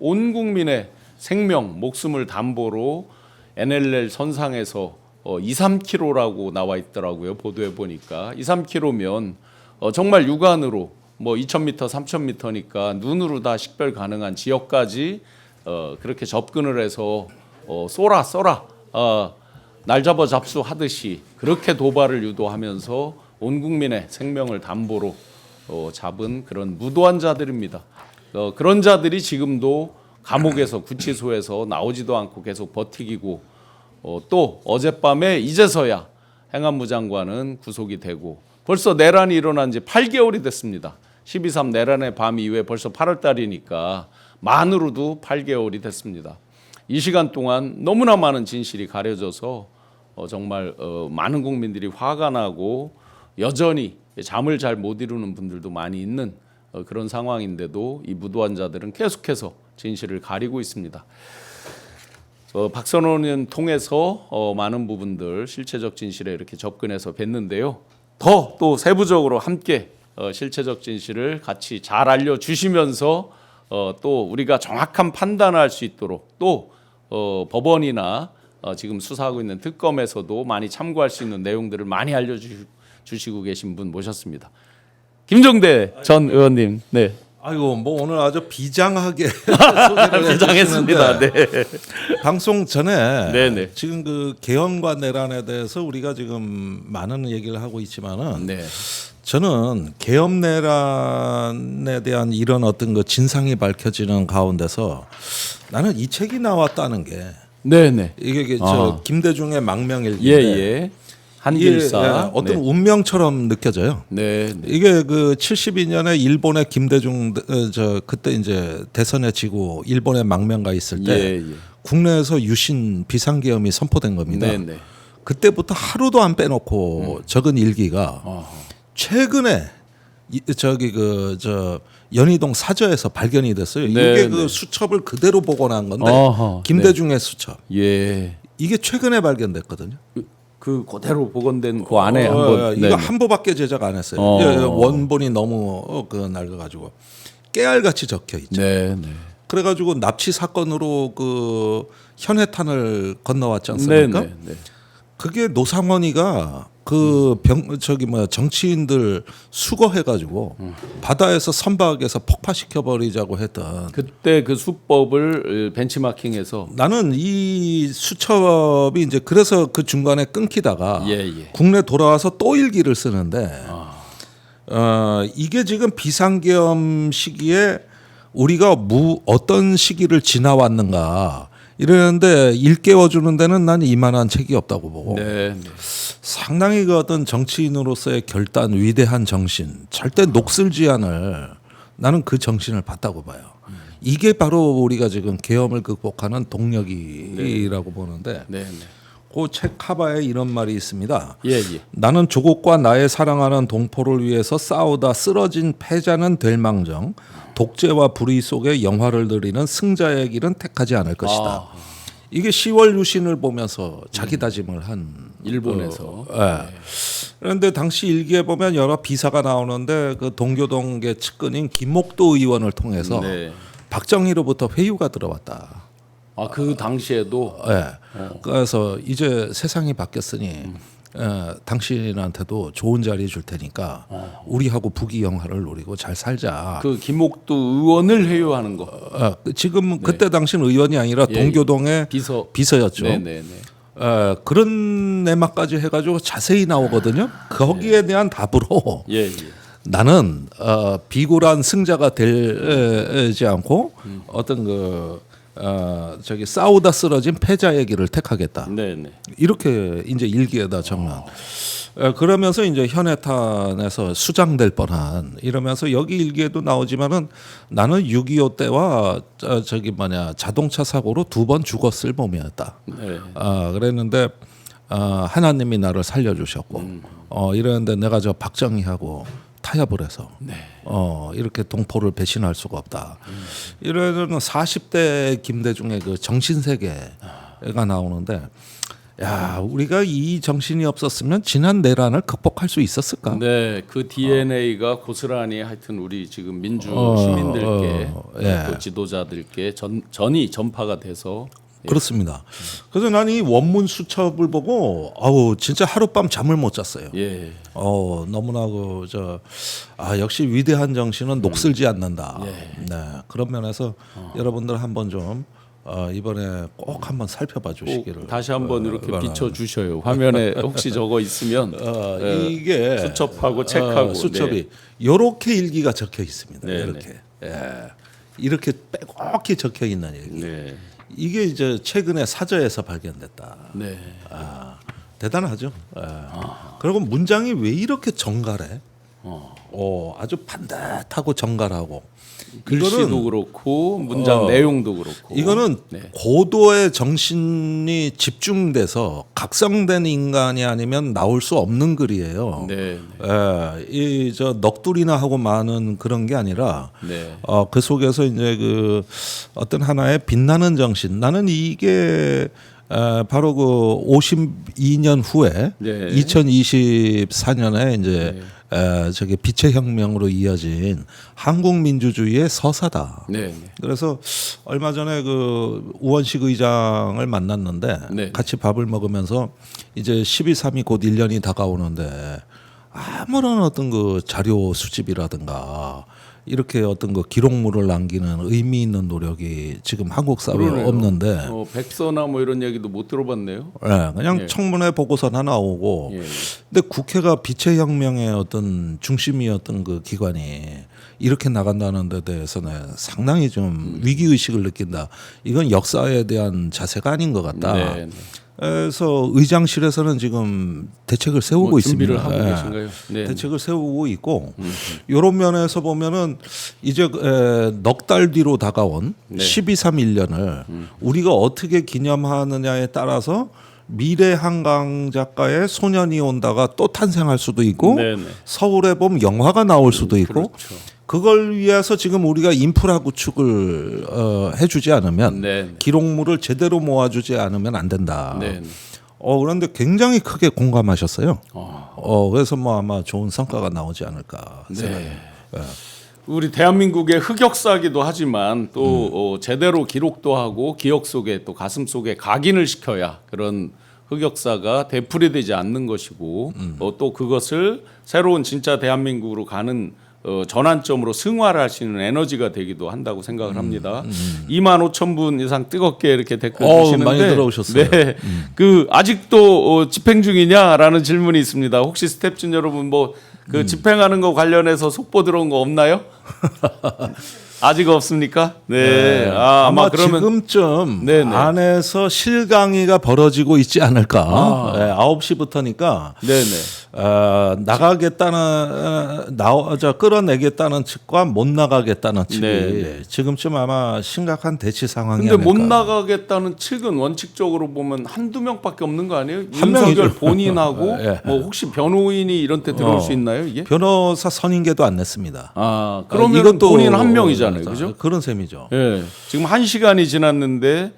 온 국민의 생명, 목숨을 담보로 NLL 선상에서 2, 3km라고 나와 있더라고요. 보도해 보니까 2, 3km면 정말 육안으로 뭐 2,000m, 3,000m니까 눈으로 다 식별 가능한 지역까지 그렇게 접근을 해서 쏘라 날 잡아 잡수하듯이 그렇게 도발을 유도하면서 온 국민의 생명을 담보로 잡은 그런 무도한 자들입니다. 그런 자들이 지금도 감옥에서 구치소에서 나오지도 않고 계속 버티기고 또 어젯밤에 이제서야 행안부 장관은 구속이 되고 벌써 내란이 일어난 지 8개월이 됐습니다. 12.3 내란의 밤 이후에 벌써 8월 달이니까 만으로도 8개월이 됐습니다. 이 시간 동안 너무나 많은 진실이 가려져서 정말 많은 국민들이 화가 나고 여전히 잠을 잘 못 이루는 분들도 많이 있는 그런 상황인데도 이 무도한 자들은 계속해서 진실을 가리고 있습니다. 박선원 의원 통해서 많은 부분들 실체적 진실에 이렇게 접근해서 뵀는데요. 더 또 세부적으로 함께 실체적 진실을 같이 잘 알려주시면서 또 우리가 정확한 판단을 할 수 있도록 또 법원이나 지금 수사하고 있는 특검에서도 많이 참고할 수 있는 내용들을 많이 알려주시고 계신 분 모셨습니다. 김종대 전 의원님. 네. 아이고 뭐 오늘 아주 비장하게 소개를 비장했습니다. 네. 방송 전에 네네. 지금 그 개헌과 내란에 대해서 우리가 지금 많은 얘기를 하고 있지만은 네. 저는 개헌 내란에 대한 이런 어떤 그 진상이 밝혀지는 가운데서 나는 이 책이 나왔다는 게 네네. 이게 저 김대중의 망명일기인데 예예. 한길사. 어떤 네. 운명처럼 느껴져요. 네. 네. 이게 그 72년에 일본의 김대중 저 그때 이제 대선에 지고 일본에 망명가 있을 때 예. 국내에서 유신 비상계엄이 선포된 겁니다. 네네. 그때부터 하루도 안 빼놓고 적은 일기가 최근에 저기 그 저 연희동 사저에서 발견이 됐어요. 네, 이게 네. 그 수첩을 그대로 복원한 건데 어허, 김대중의 수첩. 예. 이게 최근에 발견됐거든요. 그 그대로 복원된 그 안에 한번 이거 한 부밖에 제작 안 했어요. 원본이 너무 그 낡아가지고 깨알같이 적혀 있죠. 네. 네. 그래가지고 납치 사건으로 그 현해탄을 건너왔지 않습니까? 네. 네. 그게 노상원이가 그 정치인들 수거해가지고 바다에서 선박에서 폭파시켜 버리자고 했던. 그때 그 수법을 벤치마킹해서 나는 이 수첩이 이제 그래서 그 중간에 끊기다가 예. 국내 돌아와서 또 일기를 쓰는데 이게 지금 비상계엄 시기에 우리가 어떤 시기를 지나왔는가 이러는데 일깨워 주는 데는 난 이만한 책이 없다고 보고 네. 상당히 그 어떤 정치인으로서의 결단 위대한 정신 절대 녹슬지 않을 나는 그 정신을 봤다고 봐요. 이게 바로 우리가 지금 계엄을 극복하는 동력이라고 보는데 네. 그 책 카바에 이런 말이 있습니다. 예. 나는 조국과 나의 사랑하는 동포를 위해서 싸우다 쓰러진 패자는 될 망정 독재와 불의 속에 영화를 누리는 승자의 길은 택하지 않을 것이다. 이게 10월 유신을 보면서 자기 다짐을 한 일본에서. 그런데 당시 일기에 보면 여러 비사가 나오는데 그 동교동계 측근인 김목도 의원을 통해서 네. 박정희로부터 회유가 들어왔다. 그 당시에도 그래서 이제 세상이 바뀌었으니 당신한테도 좋은 자리 줄 테니까 우리하고 북이 영화를 누리고 잘 살자. 그 김목도 의원을 회유하는 거. 지금 그때 당시는 의원이 아니라 동교동의 비서였죠. 네네네. 그런 내막까지 해가지고 자세히 나오거든요. 거기에 대한 답으로 예. 나는 비굴한 승자가 되지 않고 어떤 싸우다 쓰러진 패자의 길을 택하겠다. 네네. 이렇게 이제 일기에다 적는. 그러면서 이제 현해탄에서 수장될 뻔한 이러면서 여기 일기에도 나오지만은 나는 6.25 때와 자동차 사고로 2번 죽었을 몸이었다. 네. 그랬는데 하나님이 나를 살려주셨고 이랬는데 내가 저 박정희하고 타협을 해서 이렇게 동포를 배신할 수가 없다. 이러는 40대 김대중의 그 정신세계가 나오는데 야, 우리가 이 정신이 없었으면 지난 내란을 극복할 수 있었을까? 네, 그 DNA가 고스란히 하여튼 우리 지금 민주 시민들께 예. 또 지도자들께 전이 전파가 돼서 그렇습니다. 그래서 난 이 원문 수첩을 보고 아우 진짜 하룻밤 잠을 못 잤어요. 예. 너무나 역시 위대한 정신은 녹슬지 않는다. 네, 그런 면에서 여러분들 한번 좀 이번에 꼭 한번 살펴봐 주시기를. 다시 한번 이렇게 비춰 주셔요. 화면에 혹시 저거 있으면 이게 수첩하고 책하고 수첩이 이렇게 일기가 적혀 있습니다. 네, 이렇게 이렇게 빼곡히 적혀 있는 일기. 네. 이게 이제 최근에 사저에서 발견됐다. 네. 대단하죠. 그리고 문장이 왜 이렇게 정갈해? 아주 반듯하고 정갈하고. 글씨도 그렇고 문장 내용도 그렇고 이거는 고도의 정신이 집중돼서 각성된 인간이 아니면 나올 수 없는 글이에요. 네. 이 저 넋두리나 하고 많은 그런 게 아니라 네. 그 속에서 이제 그 어떤 하나의 빛나는 정신. 나는 이게 바로 그 52년 후에 네. 2024년에 이제 저기 빛의 혁명으로 이어진 한국 민주주의의 서사다. 네. 그래서 얼마 전에 그 우원식 의장을 만났는데 네. 같이 밥을 먹으면서 이제 12.3이 곧 1년이 다가오는데 아무런 어떤 그 자료 수집이라든가 이렇게 어떤 그 기록물을 남기는 의미 있는 노력이 지금 한국 사회에 그러네요. 없는데 백서나 뭐 이런 얘기도 못 들어봤네요. 그냥 청문회 보고서나 나오고 근데 국회가 빛의 혁명의 어떤 중심이었던 그 기관이 이렇게 나간다는 데 대해서는 상당히 좀 위기의식을 느낀다. 이건 역사에 대한 자세가 아닌 것 같다. 네. 그래서 의장실에서는 지금 대책을 세우고 준비를 있습니다. 하고 계신가요? 네. 대책을 세우고 있고 이런 면에서 보면은 이제 넉 달 뒤로 다가온 12.3.1년을 우리가 어떻게 기념하느냐에 따라서 미래 한강 작가의 소년이 온다가 또 탄생할 수도 있고 네네. 서울에 보면 영화가 나올 수도 있고 그렇죠. 그걸 위해서 지금 우리가 인프라 구축을 해주지 않으면 네. 기록물을 제대로 모아주지 않으면 안 된다. 네. 그런데 굉장히 크게 공감하셨어요. 그래서 뭐 아마 좋은 성과가 나오지 않을까 생각해요. 우리 대한민국의 흑역사기도 하지만 또 제대로 기록도 하고 기억 속에 또 가슴 속에 각인을 시켜야 그런 흑역사가 되풀이되지 않는 것이고 또 그것을 새로운 진짜 대한민국으로 가는 전환점으로 승화하시는 에너지가 되기도 한다고 생각을 합니다. 25,000분 이상 뜨겁게 이렇게 댓글 주시는데 많이 들어오셨어요. 네, 그 아직도 집행 중이냐라는 질문이 있습니다. 혹시 스태프진 여러분 뭐 그 집행하는 거 관련해서 속보 들어온 거 없나요? 아직 없습니까? 네. 아마 그러면 지금쯤 네네. 안에서 실강의가 벌어지고 있지 않을까. 9시부터니까 네네. 나가겠다는 끌어내겠다는 측과 못 나가겠다는 측이 네네. 지금쯤 아마 심각한 대치 상황이 근데 아닐까. 못 나가겠다는 측은 원칙적으로 보면 한두 명밖에 없는 거 아니에요? 한 윤석열 명이죠. 본인하고 예. 뭐 혹시 변호인이 이런 때 들어올 수 있나요, 이게? 변호사 선임계도 안 냈습니다. 그러면 이것도 본인 한 명이잖아요. 그죠? 그런 셈이죠. 예. 지금 1시간이 지났는데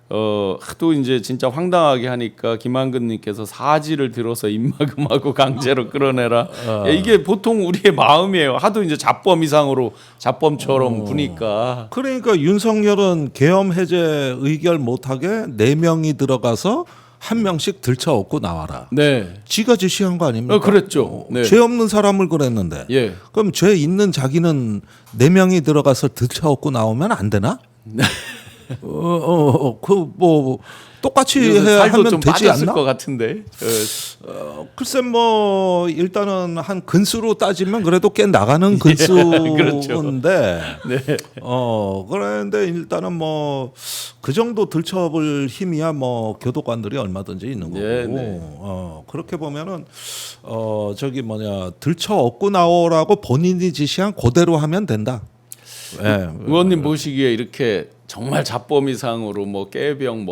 하도 이제 진짜 황당하게 하니까 김한근 님께서 사지를 들어서 입막음하고 강제로 끌어내라. 이게 보통 우리의 마음이에요. 하도 이제 자범 이상으로 자범처럼 구니까. 그러니까 윤석열은 계엄 해제 의결 못하게 4명이 들어가서 한 명씩 들쳐업고 나와라. 네. 지가 지시한 거 아닙니까? 그랬죠. 네. 죄 없는 사람을 그랬는데. 예. 그럼 죄 있는 자기는 4명이 들어가서 들쳐업고 나오면 안 되나? 뭐 똑같이 해야 살도 하면 좀 되지 빠졌을 않나? 것 같은데. 글쎄 뭐 일단은 한 근수로 따지면 그래도 꽤 나가는 근수인데 그렇죠. 네. 그런데 일단은 뭐 그 정도 들쳐볼 힘이야 뭐 교도관들이 얼마든지 있는 거고 네. 그렇게 보면은 들쳐 업고 나오라고 본인이 지시한 그대로 하면 된다. 의원님 보시기에 이렇게 정말 자범 이상으로 뭐 깨병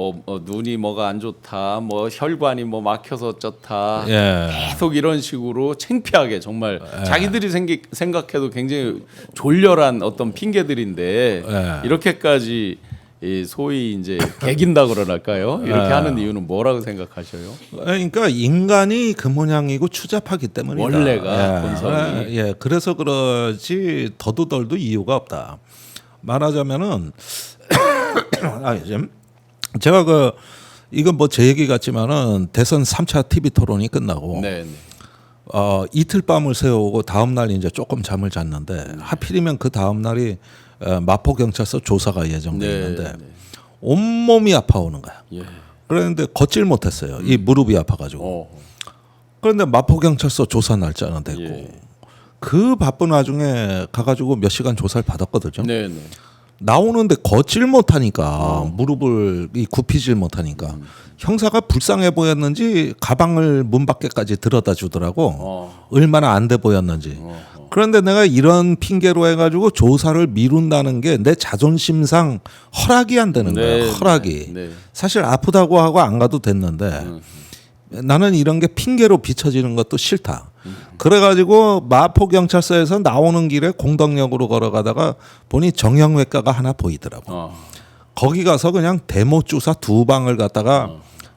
눈이 뭐가 안 좋다 뭐 혈관이 뭐 막혀서 어쩌다 계속 이런 식으로 창피하게 정말 자기들이 생각해도 굉장히 졸렬한 어떤 핑계들인데 이렇게까지 이 소위 이제 개긴다 그러랄까요? 이렇게 하는 이유는 뭐라고 생각하셔요? 그러니까 인간이 그 모양이고 추잡하기 때문이다. 원래가 본성이. 그래서 그러지 더도덜도 이유가 없다. 말하자면은 제가 이건 뭐 제 얘기 같지만은 대선 3차 TV 토론이 끝나고 네, 네. 이틀 밤을 새우고 다음 날 이제 조금 잠을 잤는데 하필이면 그 다음 날이 마포 경찰서 조사가 예정돼 있는데 네. 온몸이 아파오는 거야. 예. 그런데 걷질 못했어요. 이 무릎이 아파가지고. 그런데 마포 경찰서 조사 날짜는 됐고 예. 그 바쁜 와중에 가가지고 몇 시간 조사를 받았거든요. 네, 네. 나오는데 걷질 못하니까 무릎을 굽히질 못하니까 형사가 불쌍해 보였는지 가방을 문 밖에까지 들여다 주더라고. 얼마나 안 돼 보였는지. 그런데 내가 이런 핑계로 해가지고 조사를 미룬다는 게 내 자존심상 허락이 안 되는 거야. 네, 허락이. 네. 사실 아프다고 하고 안 가도 됐는데 나는 이런 게 핑계로 비춰지는 것도 싫다. 그래가지고 마포 경찰서에서 나오는 길에 공덕역으로 걸어가다가 보니 정형외과가 하나 보이더라고. 거기 가서 그냥 데모 주사 2방을 갖다가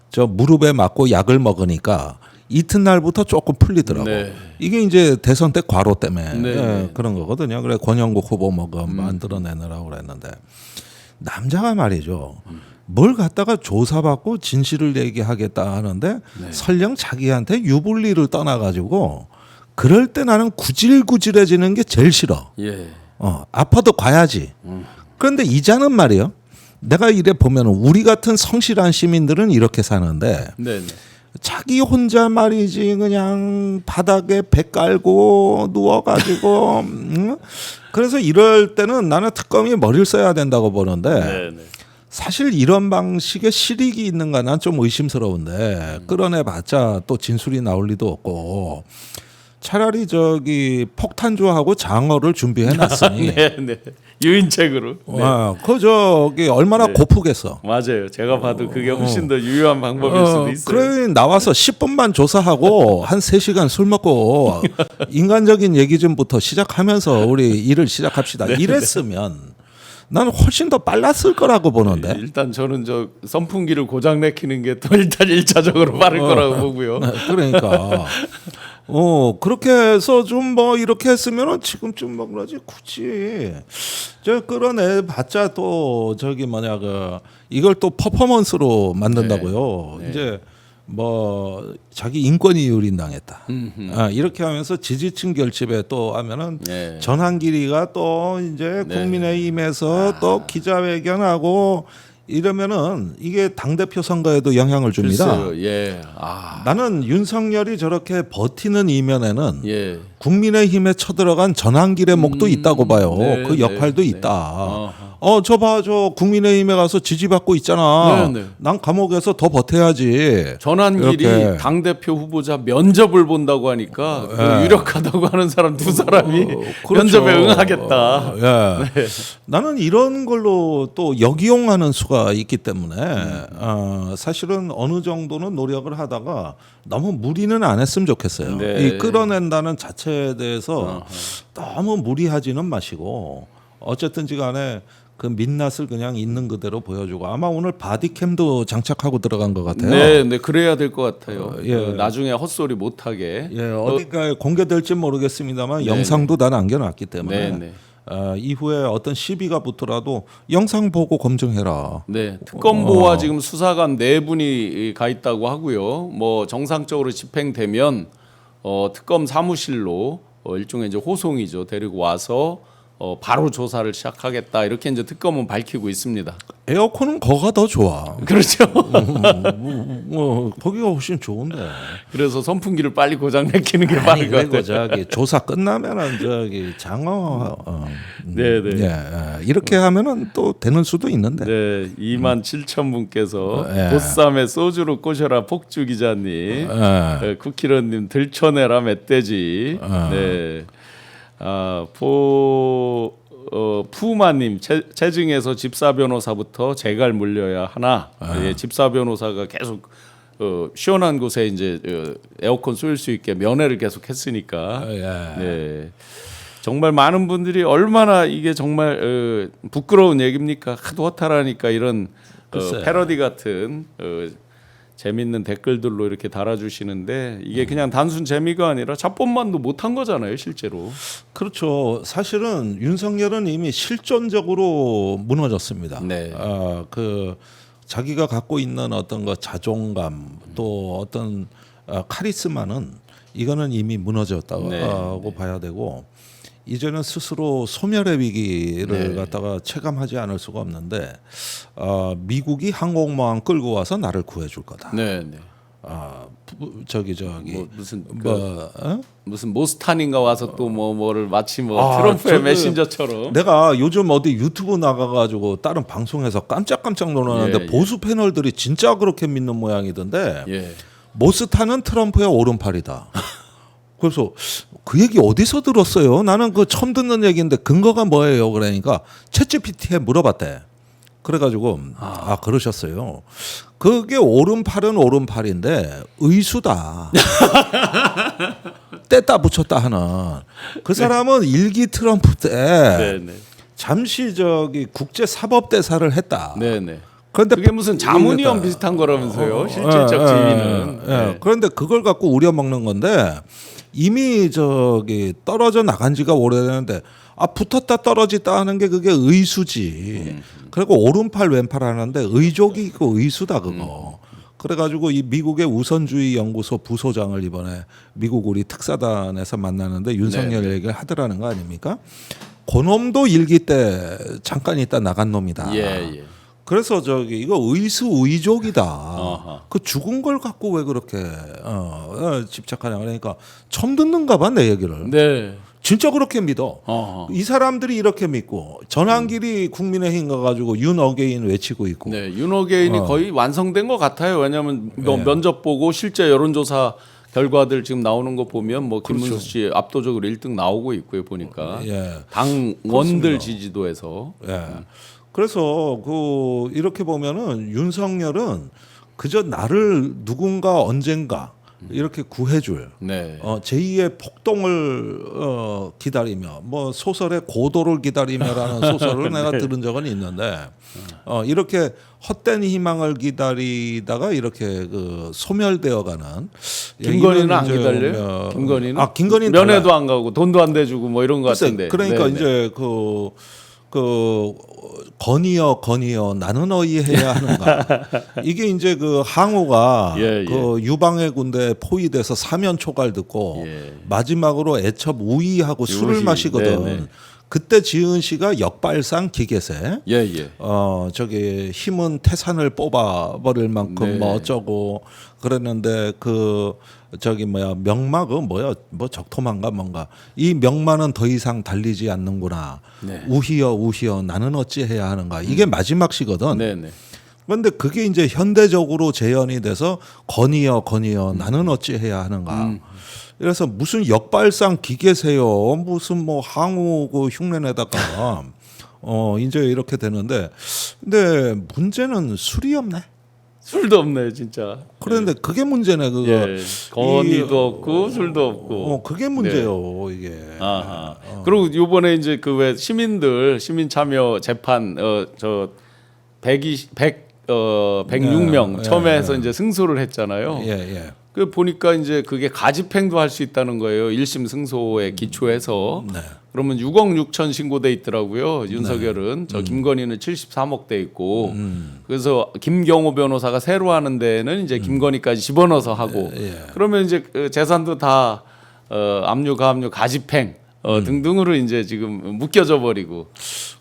저 무릎에 맞고 약을 먹으니까 이튿날부터 조금 풀리더라고. 네. 이게 이제 대선 때 과로 때문에 네. 그런 거거든요. 그래 권영국 후보 뭐가 만들어내느라고 그랬는데 남자가 말이죠. 뭘 갖다가 조사받고 진실을 얘기하겠다 하는데 설령 자기한테 유불리를 떠나가지고 그럴 때 나는 구질구질해지는 게 제일 싫어. 예. 아파도 가야지. 그런데 이자는 말이요. 내가 이래 보면 우리 같은 성실한 시민들은 이렇게 사는데 네, 네. 자기 혼자 말이지 그냥 바닥에 배 깔고 누워가지고 그래서 이럴 때는 나는 특검이 머리를 써야 된다고 보는데 네, 네. 사실 이런 방식의 실익이 있는가 난 좀 의심스러운데 끌어내봤자 또 진술이 나올 리도 없고 차라리 저기 폭탄주하고 장어를 준비해놨으니 네, 네. 유인책으로. 네. 그 저기 얼마나 고프겠어. 맞아요. 제가 봐도 그게 훨씬 더 유효한 방법일 수도 있어요. 그래 나와서 10분만 조사하고 한 3시간 술 먹고 인간적인 얘기 좀부터 시작하면서 우리 일을 시작합시다. 이랬으면 나는 훨씬 더 빨랐을 거라고 보는데. 일단 저는 저 선풍기를 고장 내키는 게 또 일단 1차적으로 빠를 거라고 보고요. 그러니까 그렇게 해서 좀 뭐 이렇게 했으면은 지금쯤 뭐 그러지 굳이 저 끌어내 봤자 또 저기 뭐냐 이걸 또 퍼포먼스로 만든다고요. 네. 이제 뭐 자기 인권이 유린당했다. 이렇게 하면서 지지층 결집에 또 하면은 네. 전환길이가 또 이제 네. 국민의힘에서 또 기자회견하고 이러면은 이게 당대표 선거에도 영향을 줍니다. 글쎄요. 예. 나는 윤석열이 저렇게 버티는 이면에는 예. 국민의힘에 쳐들어간 전환길의 목도 있다고 봐요. 네, 그 역할도 네, 있다. 저 국민의힘에 가서 지지받고 있잖아. 네, 네. 난 감옥에서 더 버텨야지. 전환길이 이렇게. 당대표 후보자 면접을 본다고 하니까 그 유력하다고 하는 사람 두 사람이 그렇죠. 면접에 응하겠다. 예. 나는 이런 걸로 또 역이용하는 수가 있기 때문에 사실은 어느 정도는 노력을 하다가 너무 무리는 안 했으면 좋겠어요. 네. 이 끌어낸다는 자체에 대해서 너무 무리하지는 마시고 어쨌든지 간에 그 민낯을 그냥 있는 그대로 보여주고 아마 오늘 바디캠도 장착하고 들어간 것 같아요. 네, 네, 그래야 될 것 같아요. 예. 나중에 헛소리 못 하게. 어디까지 공개될지 모르겠습니다만 영상도 다 남겨놨기 때문에 네, 네. 이후에 어떤 시비가 붙더라도 영상 보고 검증해라. 네, 특검보와 지금 수사관 4분이 가 있다고 하고요. 뭐 정상적으로 집행되면 특검 사무실로 일종의 이제 호송이죠. 데리고 와서 바로 조사를 시작하겠다 이렇게 이제 특검은 밝히고 있습니다. 에어컨은 거가 더 좋아. 그렇죠. 거기가 훨씬 좋은데. 그래서 선풍기를 빨리 고장 내키는 게 빠를 것 그리고 같아요. 저기 조사 끝나면은 저기 장어. 네네. 이렇게 하면은 또 되는 수도 있는데. 네, 27,000분께서 예. 보쌈에 소주로 꼬셔라 폭주 기자님, 쿠키런님 들쳐내라 멧돼지. 네. 푸마님 체증에서 집사 변호사부터 재갈 물려야 하나. 예, 집사 변호사가 계속 시원한 곳에 이제 에어컨 쏠 수 있게 면회를 계속 했으니까. 네. 정말 많은 분들이 얼마나 이게 정말 부끄러운 얘기입니까? 하도 허탈하니까 이런 글쎄. 패러디 같은 재밌는 댓글들로 이렇게 달아주시는데 이게 그냥 단순 재미가 아니라 자본만도 못한 거잖아요, 실제로. 그렇죠. 사실은 윤석열은 이미 실존적으로 무너졌습니다. 네. 그 자기가 갖고 있는 어떤 거 자존감 또 어떤 카리스마는 이거는 이미 무너졌다고 네. 봐야 되고 이제는 스스로 소멸의 위기를 네. 갖다가 체감하지 않을 수가 없는데 미국이 항공모함 끌고 와서 나를 구해줄 거다. 네, 네. 저기 뭐 무슨 무슨 모스탄인가 와서 또 뭐를 마치 트럼프의 메신저처럼. 내가 요즘 어디 유튜브 나가가지고 다른 방송에서 깜짝깜짝 놀랐는데 예. 보수 패널들이 진짜 그렇게 믿는 모양이던데 예. 모스탄은 트럼프의 오른팔이다. 그래서 그 얘기 어디서 들었어요? 나는 그 처음 듣는 얘기인데 근거가 뭐예요? 그러니까 챗GPT에 물어봤대. 그래가지고 그러셨어요. 그게 오른팔은 오른팔인데 의수다. 뗐다 붙였다 하는 그 사람은 일기 트럼프 때 네, 네. 잠시 저기 국제 사법 대사를 했다. 네, 네. 그런데 그게 무슨 자문위원 비슷한 거라면서요? 실질적 지위는. 네. 그런데 그걸 갖고 우려 먹는 건데 이미 저기 떨어져 나간 지가 오래됐는데 붙었다 떨어졌다 하는 게 그게 의수지. 그리고 오른팔 왼팔 하는데 의족이 있고 의수다 그거. 그래가지고 이 미국의 우선주의 연구소 부소장을 이번에 미국 우리 특사단에서 만나는데 윤석열 얘기를 하더라는 거 아닙니까? 그놈도 일기 때 잠깐 있다 나간 놈이다. 예. 그래서 저기 이거 의수의족이다. 어허. 그 죽은 걸 갖고 왜 그렇게 집착하냐 그러니까 처음 듣는가 봐 내 얘기를. 네. 진짜 그렇게 믿어. 어허. 이 사람들이 이렇게 믿고 전환길이 국민의힘 가가지고 윤어게인 외치고 있고. 네, 윤호개인이 거의 완성된 것 같아요. 왜냐하면 면접 보고 실제 여론조사 결과들 지금 나오는 거 보면 뭐 김문수 씨 압도적으로 1등 나오고 있고요. 보니까 예. 당원들 지지도에서. 예. 그래서 그 이렇게 보면은 윤석열은 그저 나를 누군가 언젠가 이렇게 구해줄 네. 제2의 폭동을 기다리며 뭐 소설의 고도를 기다리며라는 소설을 내가 들은 적은 있는데 이렇게 헛된 희망을 기다리다가 이렇게 그 소멸되어가는 김건희는 안 기다려요? 김건희는 면회도 안 가고 돈도 안 대주고 뭐 이런 거 같은데. 그러니까 네네. 이제 그 건이여 나는 어이해야 하는가 이게 이제 그 항우가 예, 그 유방의 군대에 포위돼서 사면 초갈 듣고 예. 마지막으로 애첩 우위하고 술을 우위. 마시거든. 네네. 그때 지은 씨가 역발상 기계세. 예. 저기 힘은 태산을 뽑아버릴 만큼 네. 뭐 어쩌고 그랬는데 그 저기 명마그 뭐 적토마인가 뭔가 이 명마는 더 이상 달리지 않는구나. 네. 우희여 나는 어찌해야 하는가. 이게 마지막 시거든. 네네. 그런데 그게 이제 현대적으로 재현이 돼서 건이여 나는 어찌해야 하는가. 그래서 무슨 역발상 기계세요. 무슨 뭐 항우 그 흉내내다가 이제 이렇게 되는데 근데 문제는 술이 없네. 술도 없네 진짜. 그런데 그게 문제네 그거. 예. 건의도 없고 술도 없고. 그게 문제요 이게. 아하. 그리고 이번에 이제 그 왜 시민 참여 재판 106명 처음에 해서 이제 승소를 했잖아요. 예. 그 보니까 이제 그게 가집행도 할 수 있다는 거예요. 1심 승소에 기초해서. 네. 그러면 6억 6천 신고돼 있더라고요. 윤석열은 저 김건희는 73억 돼 있고. 그래서 김경호 변호사가 새로 하는 데는 이제 김건희까지 집어넣어서 하고. 그러면 이제 그 재산도 다 압류 가압류 가집행 등등으로 이제 지금 묶여져 버리고.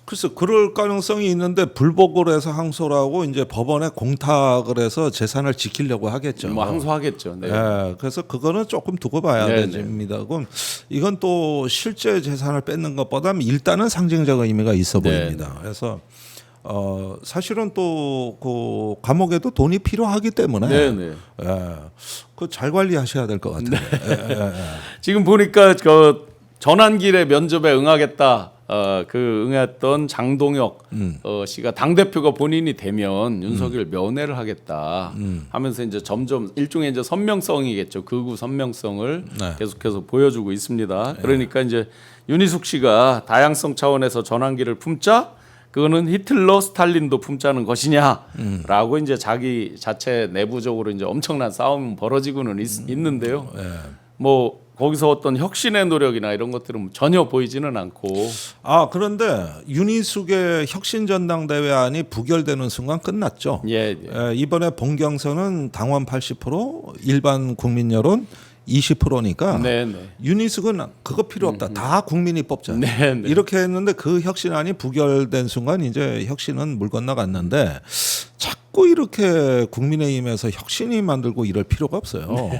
글쎄 그럴 가능성이 있는데 불복을 해서 항소를 하고 이제 법원에 공탁을 해서 재산을 지키려고 하겠죠. 뭐 항소하겠죠. 네. 예, 그래서 그거는 조금 두고 봐야 네네. 됩니다. 그럼 이건 또 실제 재산을 뺏는 것보다는 일단은 상징적 의미가 있어 보입니다. 그래서 사실은 또 그 감옥에도 돈이 필요하기 때문에 네네. 그 잘 관리하셔야 될 것 같아요. 지금 보니까 그 전환길에 면접에 응하겠다. 그 응했던 장동혁 씨가 당 대표가 본인이 되면 윤석열 면회를 하겠다 하면서 이제 점점 일종의 이제 선명성이겠죠. 극우 선명성을 네. 계속해서 보여주고 있습니다. 그러니까 이제 윤희숙 씨가 다양성 차원에서 전환기를 품자 그거는 히틀러 스탈린도 품자는 것이냐라고 이제 자기 자체 내부적으로 이제 엄청난 싸움이 벌어지고는 있는데요. 뭐 거기서 어떤 혁신의 노력이나 이런 것들은 전혀 보이지는 않고. 그런데 윤희숙의 혁신전당대회안이 부결되는 순간 끝났죠. 예. 이번에 본경선은 당원 80%, 일반 국민 여론 20%니까 네네. 윤희숙은 그거 필요 없다. 다 국민이 뽑자. 네네. 이렇게 했는데 그 혁신안이 부결된 순간 이제 혁신은 물 건너갔는데 자꾸 이렇게 국민의힘에서 혁신이 만들고 이럴 필요가 없어요.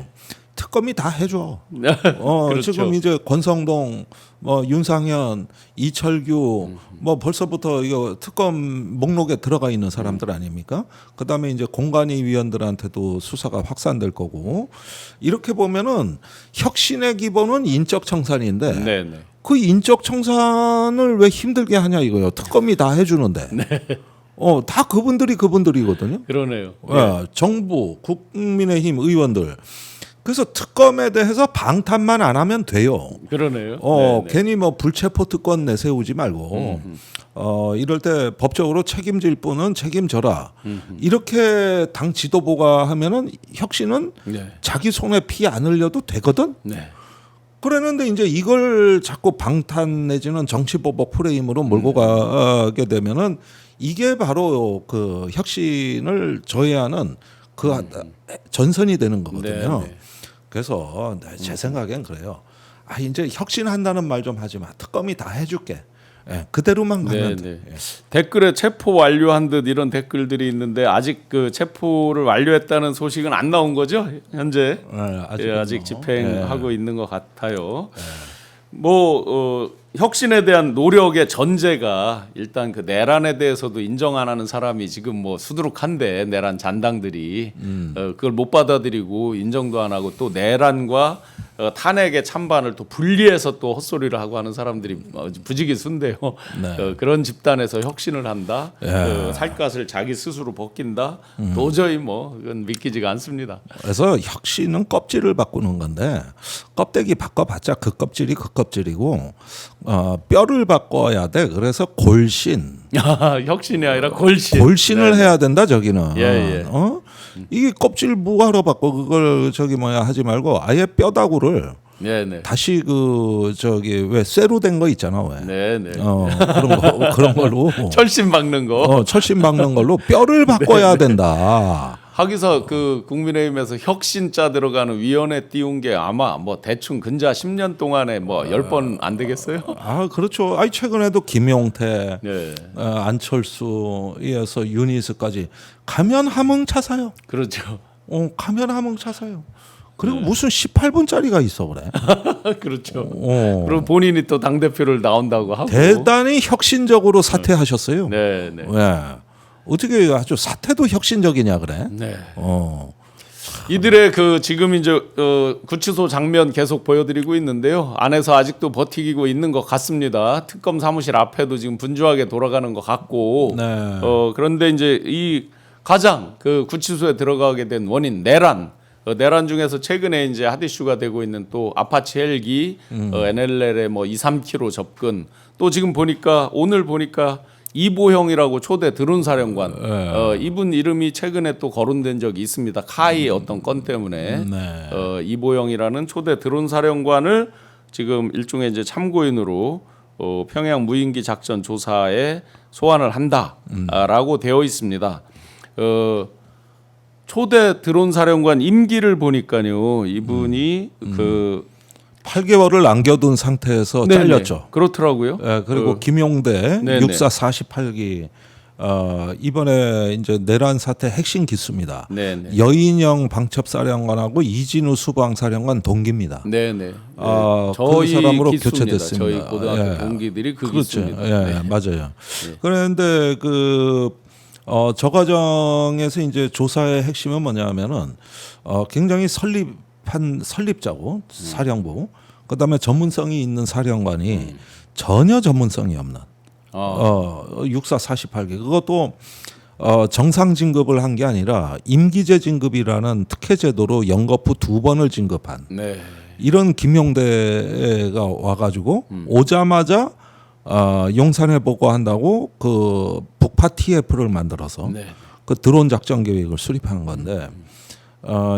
특검이 다 해줘. 그렇죠. 지금 이제 권성동, 뭐 윤상현, 이철규, 뭐 벌써부터 이거 특검 목록에 들어가 있는 사람들 아닙니까? 그다음에 이제 공관위 위원들한테도 수사가 확산될 거고 이렇게 보면은 혁신의 기본은 인적 청산인데 네네. 그 인적 청산을 왜 힘들게 하냐 이거요. 특검이 다 해주는데. 다 그분들이거든요. 그러네요. 정부, 국민의힘 의원들. 그래서 특검에 대해서 방탄만 안 하면 돼요. 그러네요. 괜히 뭐 불체포 특권 내세우지 말고 이럴 때 법적으로 책임질 분은 책임져라. 이렇게 당 지도부가 하면은 혁신은 자기 손에 피 안 흘려도 되거든. 그랬는데 이제 이걸 자꾸 방탄 내지는 정치보복 프레임으로 몰고 가게 되면은 이게 바로 그 혁신을 저해하는 그 전선이 되는 거거든요. 그래서 제 생각엔 그래요. 이제 혁신한다는 말 좀 하지 마. 특검이 다 해줄게. 그대로만 가면 돼. 댓글에 체포 완료한 듯 이런 댓글들이 있는데 아직 그 체포를 완료했다는 소식은 안 나온 거죠? 현재 아직 집행하고 있는 것 같아요. 혁신에 대한 노력의 전제가 일단 그 내란에 대해서도 인정 안 하는 사람이 지금 뭐 수두룩한데 내란 잔당들이 그걸 못 받아들이고 인정도 안 하고 또 내란과 탄핵의 찬반을 또 분리해서 또 헛소리를 하고 하는 사람들이 부지기수인데요. 그런 집단에서 혁신을 한다. 살갗을 자기 스스로 벗긴다. 도저히 뭐 이건 믿기지가 않습니다. 그래서 혁신은 껍질을 바꾸는 건데 껍데기 바꿔봤자 그 껍질이 그 껍질이고 뼈를 바꿔야 돼. 그래서 골신. 혁신이 아니라 골신. 골신을 해야 된다 저기는. 이게 껍질 뭐하러 바꿔 그걸 하지 말고 아예 뼈다구를 다시 왜 쇠로 된 거 있잖아 왜. 그런 걸로 철심 박는 거. 철심 박는 걸로 뼈를 바꿔야 된다. 하기서 그 국민의힘에서 혁신자 들어가는 위원회 띄운 게 아마 뭐 대충 근자 10년 동안에 뭐 10번 안 되겠어요? 그렇죠. 최근에도 김용태, 안철수 이어서 유니스까지 가면 함흥차사요. 그렇죠. 가면 함흥차사요. 그리고 무슨 18분짜리가 있어 그래. 그렇죠. 그럼 본인이 또 당 대표를 나온다고 하고 대단히 혁신적으로 사퇴하셨어요. 어떻게 아주 사태도 혁신적이냐 그래? 이들의 그 지금 이제 구치소 장면 계속 보여드리고 있는데요. 안에서 아직도 버티고 있는 것 같습니다. 특검 사무실 앞에도 지금 분주하게 돌아가는 것 같고. 그런데 이제 이 가장 그 구치소에 들어가게 된 원인 내란. 내란 중에서 최근에 이제 핫 이슈가 되고 있는 또 아파치 헬기, NLL에 뭐 2, 3km 접근. 또 지금 오늘 보니까 이보형이라고 초대 드론 사령관 이분 이름이 최근에 또 거론된 적이 있습니다. 카이 어떤 건 때문에 이보형이라는 초대 드론 사령관을 지금 일종의 이제 참고인으로 평양 무인기 작전 조사에 소환을 한다라고 되어 있습니다. 초대 드론 사령관 임기를 보니까요 이분이 8개월을 남겨둔 상태에서 잘렸죠. 그렇더라고요. 그리고 김용대 육사 48기 이번에 이제 내란 사태 핵심 기수입니다. 여인영 방첩사령관하고 이진우 수방사령관 동기입니다. 그 사람으로 교체됐습니다. 저희 고등학교 동기들이 기수입니다. 맞아요. 그런데 저 과정에서 이제 조사의 핵심은 뭐냐면은 굉장히 설립자고 사령부 그다음에 전문성이 있는 사령관이 전혀 전문성이 없는 64 48개 그것도 정상 진급을 한 게 아니라 임기제 진급이라는 특혜 제도로 연거푸 2번을 진급한 네. 이런 김용대가 와가지고 오자마자 용산에 보고한다고 그 북파 TF를 만들어서 네. 그 드론 작전 계획을 수립한 건데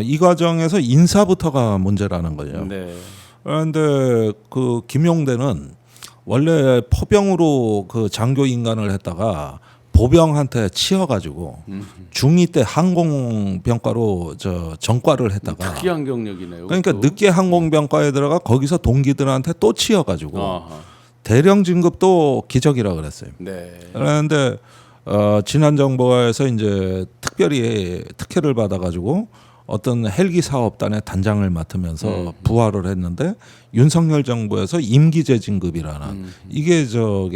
이 과정에서 인사부터가 문제라는 거죠. 네. 그런데 그 김용대는 원래 포병으로 그 장교 인간을 했다가 보병한테 치여가지고 중2 때 항공병과로 전과를 했다가 특이한 경력이네요. 그러니까 그것도. 늦게 항공병과에 들어가 거기서 동기들한테 또 치여가지고 아하. 대령 진급도 기적이라 그랬어요. 네. 그런데 지난 정부에서 이제 특별히 특혜를 받아가지고 어떤 헬기 사업단의 단장을 맡으면서 부하를 했는데 윤석열 정부에서 임기제 진급이라는 이게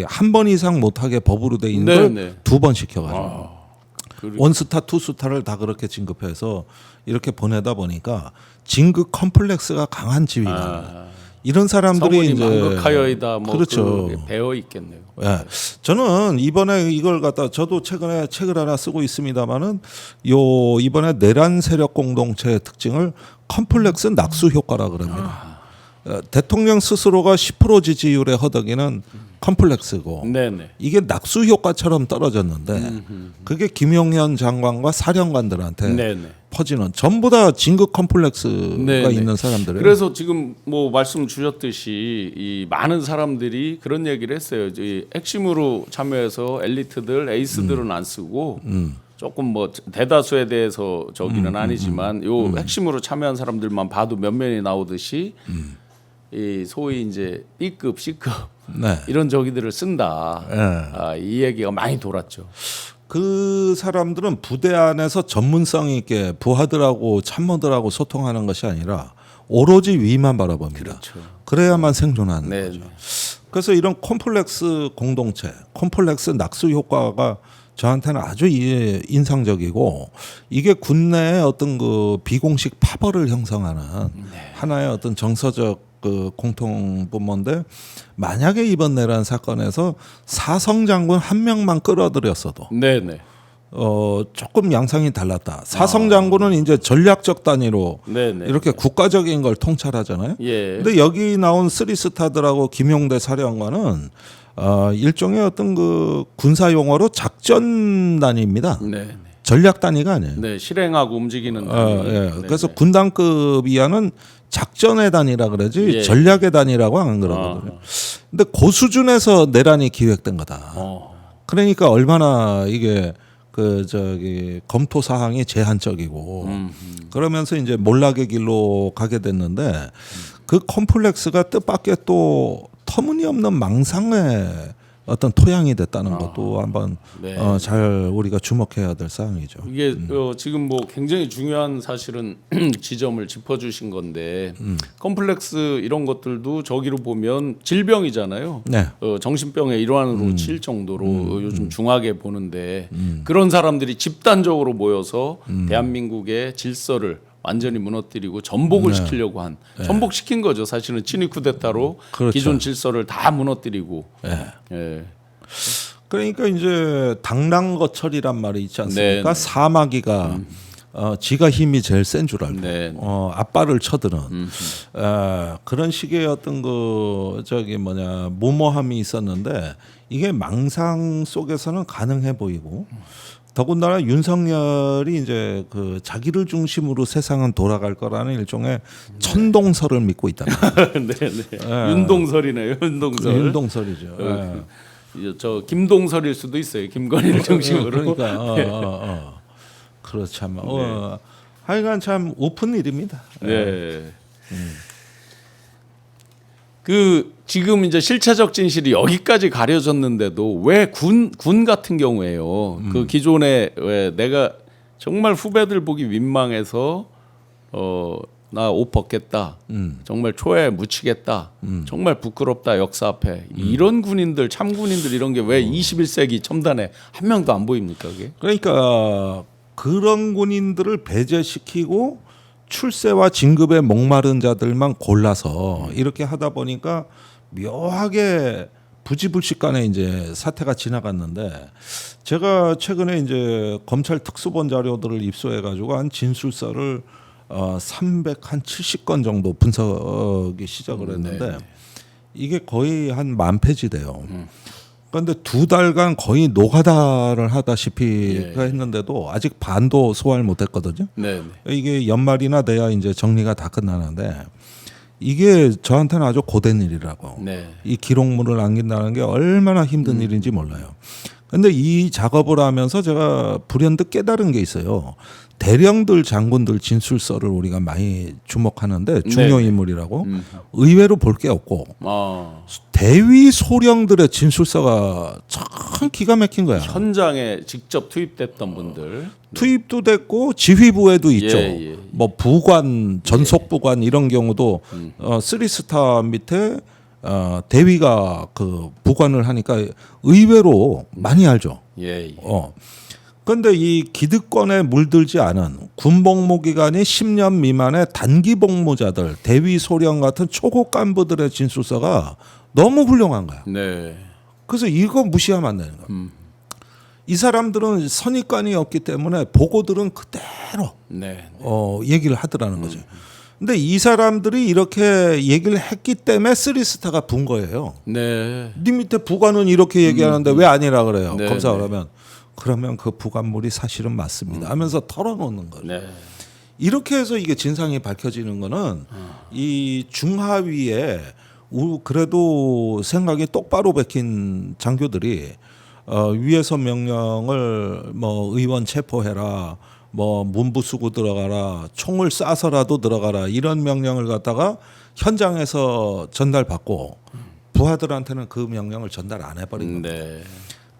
한 번 이상 못하게 법으로 돼 있는 걸 네. 2번 시켜가지고 그리고- 원스타 투스타를 다 그렇게 진급해서 이렇게 보내다 보니까 진급 컴플렉스가 강한 지휘관 이런 사람들이 성운이 이제 망극하여이다 뭐 그렇죠. 그 배어 있겠네요. 예. 저는 이번에 이걸 갖다 저도 최근에 책을 하나 쓰고 있습니다만은 이번에 내란 세력 공동체의 특징을 컴플렉스 낙수 효과라 그럽니다. 대통령 스스로가 10% 지지율에 허덕이는 컴플렉스고 네네. 이게 낙수 효과처럼 떨어졌는데 그게 김용현 장관과 사령관들한테 네네. 퍼지는 전부 다 진급 컴플렉스가 네네. 있는 사람들이에요. 그래서 지금 뭐 말씀 주셨듯이 이 많은 사람들이 그런 얘기를 했어요. 이 핵심으로 참여해서 엘리트들, 에이스들은 안 쓰고 조금 뭐 대다수에 대해서 저기는 아니지만 요 핵심으로 참여한 사람들만 봐도 면면이 나오듯이 이 소위 이제 B급, C급 네. 이런 저기들을 쓴다. 네. 이 얘기가 많이 돌았죠. 그 사람들은 부대 안에서 전문성 있게 부하들하고 참모들하고 소통하는 것이 아니라 오로지 위만 바라봅니다. 그렇죠. 그래야만 생존하는 네. 거죠. 그래서 이런 콤플렉스 공동체, 콤플렉스 낙수 효과가 저한테는 아주 인상적이고 이게 군내의 어떤 그 비공식 파벌을 형성하는 하나의 어떤 정서적 그 공통분모인데 만약에 이번 내란 사건에서 사성 장군 한 명만 끌어들였어도 네네. 조금 양상이 달랐다. 사성 장군은 이제 전략적 단위로 네네. 이렇게 국가적인 걸 통찰하잖아요. 예. 근데 여기 나온 쓰리스타들하고 김용대 사령관은 일종의 어떤 그 군사 용어로 작전 단위입니다. 네. 전략 단위가 아니에요. 네. 실행하고 움직이는. 예. 네. 그래서 군단급 이하는 작전의 단위라 그러지 예. 전략의 단위라고 안 그러거든요. 근데 그 수준에서 내란이 기획된 거다. 그러니까 얼마나 이게 검토 사항이 제한적이고 그러면서 이제 몰락의 길로 가게 됐는데 그 컴플렉스가 뜻밖의 또 터무니없는 망상의 어떤 토양이 됐다는 것도 한번 네. 잘 우리가 주목해야 될 사항이죠. 이게 지금 뭐 굉장히 중요한 사실은 지점을 짚어주신 건데 컴플렉스 이런 것들도 저기로 보면 질병이잖아요. 네. 정신병의 일환으로 칠 정도로 요즘 중하게 보는데 그런 사람들이 집단적으로 모여서 대한민국의 질서를 완전히 무너뜨리고 전복을 시키려고 한 전복시킨 거죠. 사실은 친위 쿠데타로 그렇죠. 기존 질서를 다 무너뜨리고. 예. 예. 그러니까 이제 당랑거철이란 말이 있지 않습니까? 네. 사마귀가 지가 힘이 제일 센 줄 알고 네. 앞발을 쳐드는 그런 식의 어떤 무모함이 있었는데 이게 망상 속에서는 가능해 보이고 더군다나 윤석열이 이제 그 자기를 중심으로 세상은 돌아갈 거라는 일종의 천동설을 믿고 있다. 네. 윤동설이네요. 윤동설. 윤동설이죠. 예. 저 김동설일 수도 있어요. 김건희를 중심으로. 그러니까 그렇참 하여간 참 오픈 일입니다. 네. 그 지금 이제 실체적 진실이 여기까지 가려졌는데도 왜 군 같은 경우에요. 그 기존에 왜 내가 정말 후배들 보기 민망해서 나 옷 벗겠다. 정말 초에 묻히겠다. 정말 부끄럽다 역사 앞에. 이런 군인들 참군인들 이런 게 왜 21세기 첨단에 한 명도 안 보입니까 그게? 그러니까 그런 군인들을 배제시키고 출세와 진급에 목마른 자들만 골라서 이렇게 하다 보니까 묘하게 부지불식간에 이제 사태가 지나갔는데 제가 최근에 이제 검찰 특수본 자료들을 입수해 가지고 한 진술서를 370건 정도 분석이 시작을 했는데 네. 이게 거의 한 10,000페이지 돼요. 그런데 2달간 거의 노가다를 하다시피 예. 했는데도 아직 반도 소화를 못했거든요. 네. 이게 연말이나 돼야 이제 정리가 다 끝나는데 이게 저한테는 아주 고된 일이라고. 네. 이 기록물을 남긴다는 게 얼마나 힘든 일인지 몰라요. 근데 이 작업을 하면서 제가 불현듯 깨달은 게 있어요. 대령들 장군들 진술서를 우리가 많이 주목하는데 중요 네. 인물이라고 의외로 볼 게 없고 아, 대위 소령들의 진술서가 참 기가 막힌 거야. 현장에 직접 투입됐던 분들. 투입도 됐고 지휘부에도 있죠. 예. 뭐 부관, 전속 부관 이런 경우도 3스타 밑에 대위가 그 부관을 하니까 의외로 많이 알죠. 예. 그런데 이 기득권에 물들지 않은 군복무 기간이 10년 미만의 단기 복무자들, 대위 소령 같은 초급 간부들의 진술서가 너무 훌륭한 거야. 네. 그래서 이거 무시하면 안 되는 거야. 이 사람들은 선입관이었기 때문에 보고들은 그대로 네. 얘기를 하더라는 거죠. 근데 이 사람들이 이렇게 얘기를 했기 때문에 3스타가 분 거예요. 네. 네 밑에 부관은 이렇게 얘기하는데 왜 아니라 그래요? 네, 검사가 그러면 그 부관물이 사실은 맞습니다 하면서 털어놓는 거예요. 네. 이렇게 해서 이게 진상이 밝혀지는 거는 이 중하위에 그래도 생각이 똑바로 박힌 장교들이 위에서 명령을 뭐 의원 체포해라, 뭐 문부수고 들어가라, 총을 쏴서라도 들어가라 이런 명령을 갖다가 현장에서 전달받고 부하들한테는 그 명령을 전달 안 해버린 겁니다. 네.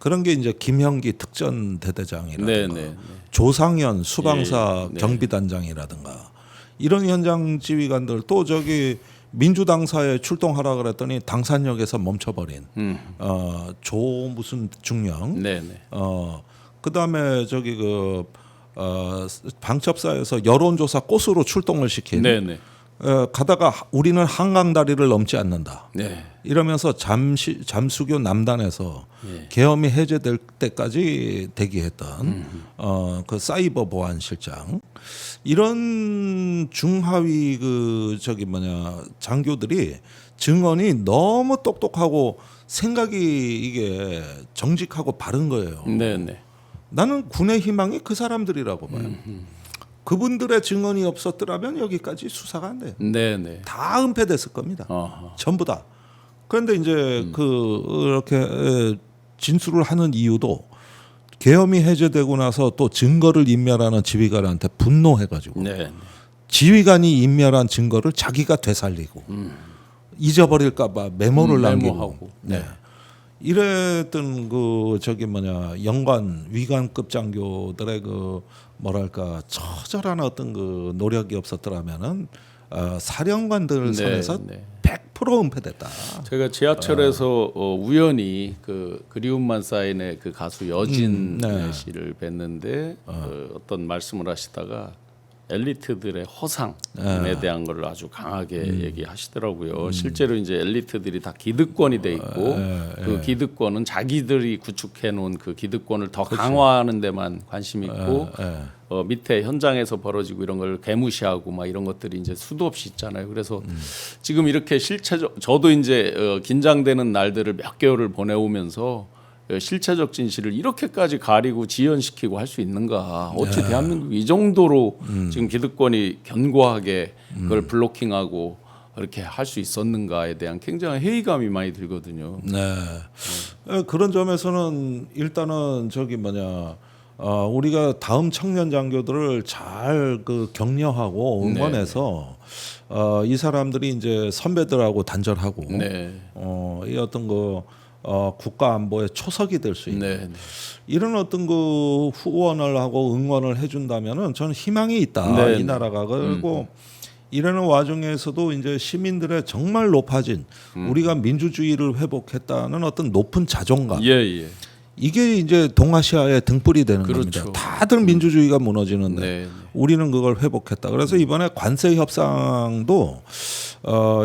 그런 게 이제 김형기 특전대대장이라든가 네. 조상현 수방사 네. 경비단장이라든가 이런 현장 지휘관들 또 저기 민주당사에 출동하라 그랬더니 당산역에서 멈춰버린 조 무슨 중령 네. 그다음에 저기 방첩사에서 여론조사 꽃으로 출동을 시킨 네. 가다가 우리는 한강다리를 넘지 않는다. 네. 이러면서 잠수교 남단에서 예. 계엄이 해제될 때까지 대기했던 그 사이버 보안실장 이런 중하위 장교들이 증언이 너무 똑똑하고 생각이 이게 정직하고 바른 거예요. 네. 나는 군의 희망이 그 사람들이라고 봐요. 그분들의 증언이 없었더라면 여기까지 수사가 안 돼요. 네. 다 은폐됐을 겁니다. 어허. 전부 다. 그런데 이제 그렇게 진술을 하는 이유도 계엄이 해제되고 나서 또 증거를 인멸하는 지휘관한테 분노해가지고 네. 지휘관이 인멸한 증거를 자기가 되살리고 잊어버릴까봐 메모를 남기고. 메모하고. 네. 이랬던 연관 위관급 장교들의 처절한 어떤 노력이 없었더라면은 사령관들 선에서 100% 은폐됐다. 제가 지하철에서 우연히 그리움만 쌓인의 그 가수 여진 씨를 뵀는데 어떤 말씀을 하시다가 엘리트들의 허상에 대한 걸 아주 강하게 얘기하시더라고요. 실제로 이제 엘리트들이 다 기득권이 돼 있고 그 기득권은 자기들이 구축해 놓은 그 기득권을 더 강화하는 데만 관심 있고 밑에 현장에서 벌어지고 이런 걸 개무시하고 막 이런 것들이 이제 수도 없이 있잖아요. 그래서 지금 이렇게 저도 이제 긴장되는 날들을 몇 개월을 보내오면서 실체적 진실을 이렇게까지 가리고 지연시키고 할 수 있는가? 어찌 대한민국 이 정도로 지금 기득권이 견고하게 그걸 블로킹하고 이렇게 할 수 있었는가에 대한 굉장한 회의감이 많이 들거든요. 네. 그런 점에서는 일단은 우리가 다음 청년 장교들을 잘 격려하고 응원해서 이 사람들이 이제 선배들하고 단절하고 이 어떤 국가 안보의 초석이 될 수 있는 이런 어떤 후원을 하고 응원을 해준다면은 저는 희망이 있다. 이 나라가 그리고 이러는 와중에서도 이제 시민들의 정말 높아진 우리가 민주주의를 회복했다는 어떤 높은 자존감. 이게 이제 동아시아의 등불이 되는 그렇죠. 겁니다. 다들 민주주의가 무너지는데 네. 우리는 그걸 회복했다. 그래서 이번에 관세 협상도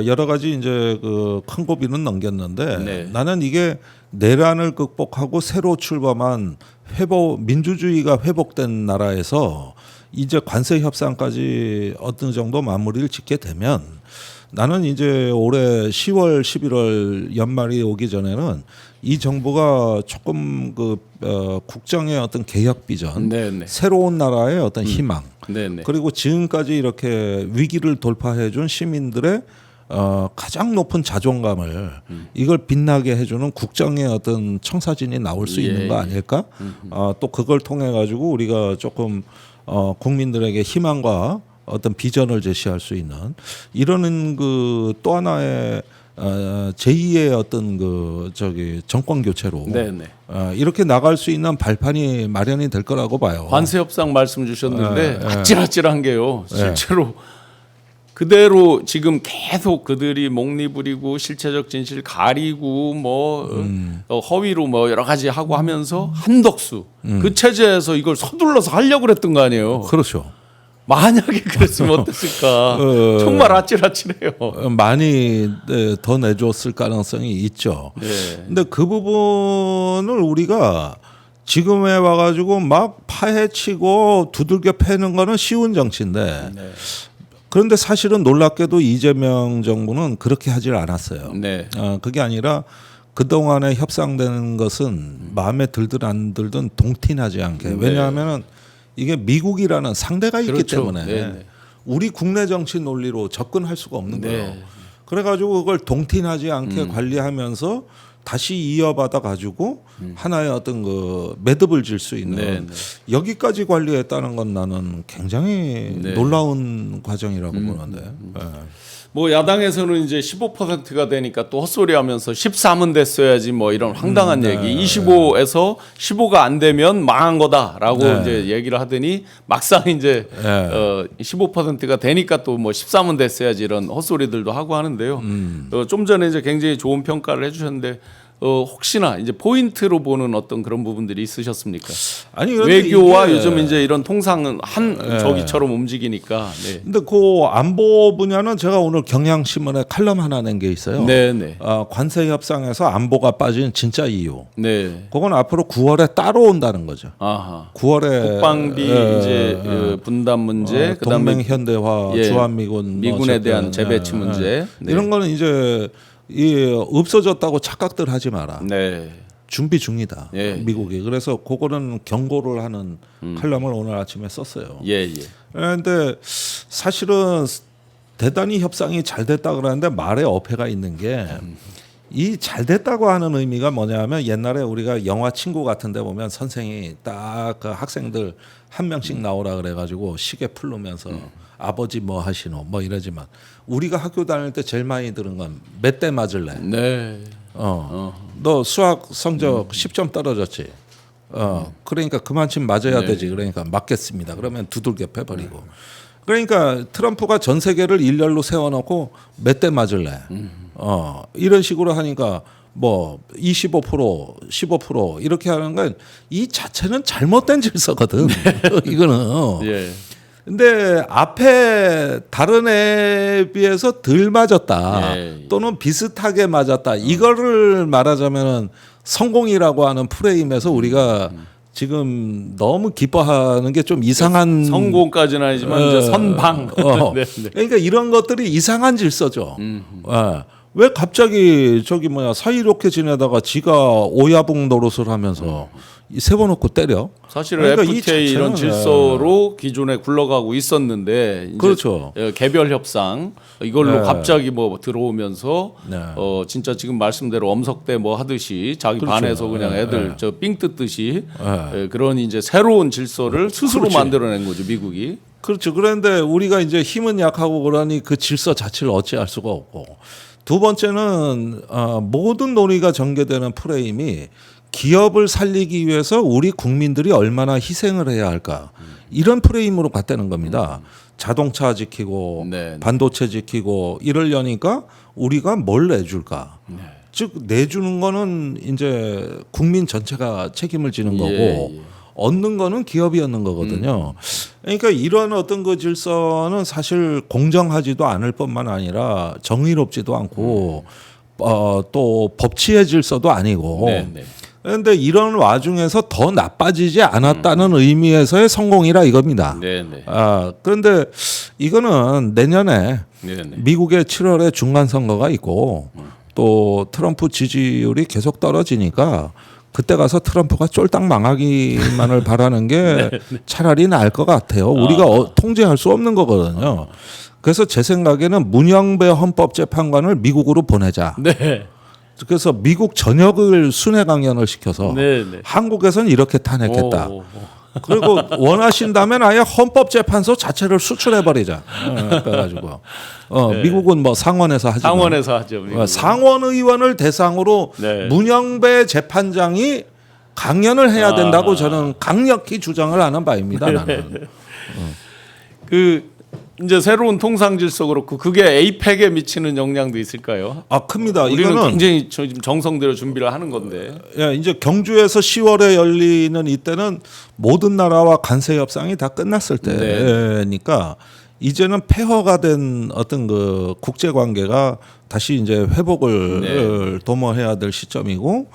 여러 가지 이제 그 큰 고비는 넘겼는데 네. 나는 이게 내란을 극복하고 새로 출범한 민주주의가 회복된 나라에서 이제 관세 협상까지 어느 정도 마무리를 짓게 되면 나는 이제 올해 10월, 11월 연말이 오기 전에는 이 정부가 조금 국정의 어떤 개혁 비전, 네네. 새로운 나라의 어떤 희망, 네네. 그리고 지금까지 이렇게 위기를 돌파해준 시민들의 가장 높은 자존감을 이걸 빛나게 해주는 국정의 어떤 청사진이 나올 수 있는 거 아닐까? 또 그걸 통해 가지고 우리가 조금 국민들에게 희망과 어떤 비전을 제시할 수 있는 이러는 그 또 하나의 제2의 어떤 정권 교체로 네네. 이렇게 나갈 수 있는 발판이 마련이 될 거라고 봐요. 관세 협상 말씀 주셨는데 네. 아찔아찔한 게요. 실제로 그대로 지금 계속 그들이 목리 부리고 실체적 진실 가리고 허위로 여러 가지 하고 하면서 한덕수 그 체제에서 이걸 서둘러서 하려고 그랬던 거 아니에요. 그렇죠. 만약에 그랬으면 어땠을까? 정말 아찔아찔해요. 많이 더 내줬을 가능성이 있죠. 네. 근데 그 부분을 우리가 지금에 와가지고 막 파헤치고 두들겨 패는 거는 쉬운 정치인데 네. 그런데 사실은 놀랍게도 이재명 정부는 그렇게 하질 않았어요. 네. 그게 아니라 그동안에 협상되는 것은 마음에 들든 안 들든 동티나지 않게. 왜냐하면은 이게 미국이라는 상대가 있기 그렇죠. 때문에 네네. 우리 국내 정치 논리로 접근할 수가 없는 거예요. 네. 그래가지고 그걸 동티나지 않게 관리하면서 다시 이어받아 가지고 하나의 어떤 매듭을 질 수 있는 네네. 여기까지 관리했다는 건 나는 굉장히 네. 놀라운 과정이라고 보는데. 야당에서는 이제 15%가 되니까 또 헛소리하면서 13은 됐어야지 이런 황당한 얘기. 25에서 15가 안 되면 망한 거다라고 이제 얘기를 하더니 막상 이제 15%가 되니까 또 13은 됐어야지 이런 헛소리들도 하고 하는데요. 좀 전에 이제 굉장히 좋은 평가를 해주셨는데 혹시나 이제 포인트로 보는 어떤 그런 부분들이 있으셨습니까? 아니 외교와 요즘 이제 이런 통상은 저기처럼 움직이니까. 네. 근데 그 안보 분야는 제가 오늘 경향신문에 칼럼 하나 낸 게 있어요. 네네. 관세 협상에서 안보가 빠진 진짜 이유. 네. 그건 앞으로 9월에 따로 온다는 거죠. 아하. 9월에 국방비 이제 분담 문제, 그다음에 동맹 현대화, 주한미군 미군에 대한 재배치 문제 네. 이런 거는 이제 없어졌다고 착각들 하지 마라. 네. 준비 중이다. 예. 미국이. 그래서 그거는 경고를 하는 칼럼을 오늘 아침에 썼어요. 예. 그런데 사실은 대단히 협상이 잘 됐다 그러는데 말에 어폐가 있는 게 이 잘 됐다고 하는 의미가 뭐냐면 옛날에 우리가 영화 친구 같은데 보면 선생이 딱 그 학생들 한 명씩 나오라 그래가지고 시계 풀르면서 아버지 뭐 하시노 이러지만 우리가 학교 다닐 때 제일 많이 들은 건 몇 대 맞을래? 네. 너 수학 성적 10점 떨어졌지? 그러니까 그만큼 맞아야 되지. 그러니까 맞겠습니다. 그러면 두들겨 패버리고. 그러니까 트럼프가 전 세계를 일렬로 세워놓고 몇 대 맞을래? 이런 식으로 하니까 25%, 15% 이렇게 하는 건 이 자체는 잘못된 질서거든. 이거는. 예. 근데 앞에 다른 애에 비해서 덜 맞았다. 또는 비슷하게 맞았다. 이거를 말하자면은 성공이라고 하는 프레임에서 우리가 지금 너무 기뻐하는 게 좀 이상한 성공까지는 아니지만 이제 선방. 네. 그러니까 이런 것들이 이상한 질서죠. 왜 갑자기 사이좋게 지내다가 지가 오야붕 노릇을 하면서 세워놓고 때려? 사실은 그러니까 FTA 이런 질서로 기존에 굴러가고 있었는데 이제 그렇죠. 개별 협상 이걸로 갑자기 들어오면서 네. 진짜 지금 말씀대로 엄석대 하듯이 자기 그렇죠. 반에서 그냥 애들 삥 뜯듯이 그런 이제 새로운 질서를 스스로 그렇지. 만들어낸 거죠 미국이. 그렇죠. 그런데 우리가 이제 힘은 약하고 그러니 그 질서 자체를 어찌할 수가 없고 두 번째는 모든 논의가 전개되는 프레임이 기업을 살리기 위해서 우리 국민들이 얼마나 희생을 해야 할까 이런 프레임으로 갔다는 겁니다. 자동차 지키고 네. 반도체 지키고 이러려니까 우리가 뭘 내줄까? 즉 내주는 거는 이제 국민 전체가 책임을 지는 거고 예. 얻는 거는 기업이 얻는 거거든요. 그러니까 이런 어떤 그 질서는 사실 공정하지도 않을 뿐만 아니라 정의롭지도 않고 또 법치의 질서도 아니고. 네. 그런데 이런 와중에서 더 나빠지지 않았다는 의미에서의 성공이라 이겁니다. 네. 그런데 이거는 내년에 네. 미국의 7월에 중간 선거가 있고 또 트럼프 지지율이 계속 떨어지니까 그때 가서 트럼프가 쫄딱 망하기만을 바라는 게 차라리 나을 것 같아요. 우리가 통제할 수 없는 거거든요. 그래서 제 생각에는 문영배 헌법재판관을 미국으로 보내자. 네. 그래서 미국 전역을 순회 강연을 시켜서 네. 한국에서는 이렇게 탄핵했다. 그리고 원하신다면 아예 헌법재판소 자체를 수출해 버리자. 그래가지고 미국은 뭐 상원에서 하지만 상원에서 하죠. 미국은. 상원 의원을 대상으로 네. 문영배 재판장이 강연을 해야 된다고 저는 강력히 주장을 하는 바입니다. 나는. 그 이제 새로운 통상 질서 그렇고 그게 에이펙에 미치는 영향도 있을까요? 큽니다. 우리는 이거는 굉장히 지금 정성대로 준비를 하는 건데. 예, 이제 경주에서 10월에 열리는 이때는 모든 나라와 관세 협상이 다 끝났을 때니까 이제는 폐허가 된 어떤 그 국제 관계가 다시 이제 회복을 도모해야 될 시점이고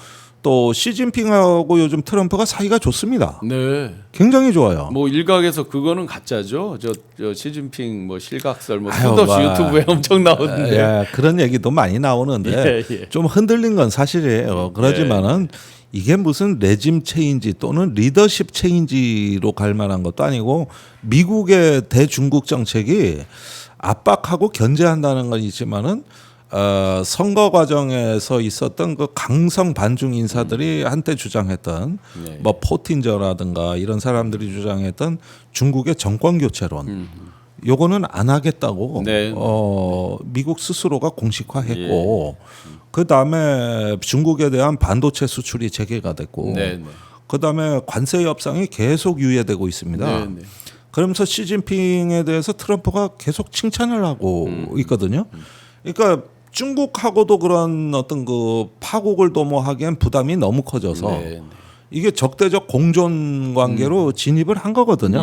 또 시진핑하고 요즘 트럼프가 사이가 좋습니다. 네. 굉장히 좋아요. 뭐 일각에서 그거는 가짜죠. 저 시진핑 뭐 실각설 뭐 아유, 수없이 뭐. 유튜브에 엄청 나오는데. 예, 그런 얘기도 많이 나오는데 예. 좀 흔들린 건 사실이에요. 그러지만은 이게 무슨 레짐 체인지 또는 리더십 체인지로 갈 만한 것도 아니고 미국의 대중국 정책이 압박하고 견제한다는 건 있지만은 선거 과정에서 있었던 그 강성 반중 인사들이 한때 주장했던 뭐 포틴저라든가 이런 사람들이 주장했던 중국의 정권 교체론 요거는 안 하겠다고 미국 스스로가 공식화했고 그 다음에 중국에 대한 반도체 수출이 재개가 됐고 그 다음에 관세 협상이 계속 유예되고 있습니다. 그러면서 시진핑에 대해서 트럼프가 계속 칭찬을 하고 있거든요. 그러니까 중국하고도 그런 어떤 그 파국을 도모하기엔 부담이 너무 커져서 이게 적대적 공존 관계로 진입을 한 거거든요.